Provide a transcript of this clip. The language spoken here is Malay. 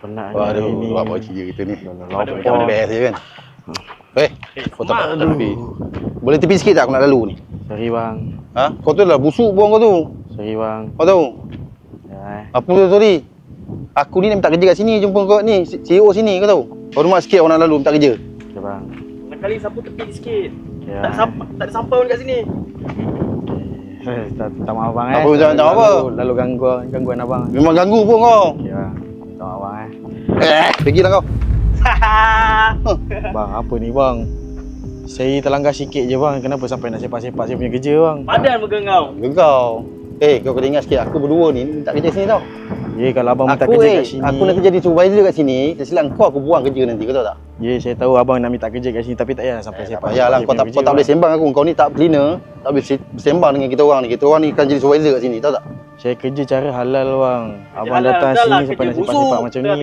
Penat Waduh, ni. buat cerita kita ni. Lapar. Macam best je kan. Kau tak tepi. Boleh tepi sikit tak aku nak lalu ni? Sorry bang. Ha? Kau tu lah busuk buang kau tu. Sorry bang. Kau tahu? Ya. Apa tu sorry? Aku ni nak minta kerja kat sini, jumpa kau ni, CEO sini kau tahu. Hormat sikit orang nak lalu minta kerja. Ya bang. Kali sapu tepi sikit. Ya. Tak ada sampah pun kat sini. Tak maaf bang Apa macam apa? Lalu gangguan abang. Memang ganggu pun kau. Ya. Tak maaf bang Pergilah kau. Bang, apa ni bang? Saya terlanggar sikit je bang. Kenapa sampai nak sepak-sepak saya punya kerja bang? Padan muka kau. Kau. Kau kena ingat sikit, aku berdua ni minta kerja sini tau. Ya, kalau abang minta Aku kerja kat sini. aku nak kerja di supervisor kat sini, tersilang kau aku buang kerja nanti, kau tahu tak? Ya, saya tahu abang nak minta kerja kat sini tapi tak payah sampai sepak. Payahlah kau tak boleh sembang aku. Kau ni tak cleaner, tak boleh sembang dengan kita orang ni. Kita orang ni kan jadi supervisor kat sini, tahu tak? Saya kerja cara halal bang. Abang halal, datang dah lah sini sampai kerja nak sepak-sepak busuk. macam Dah ni bang.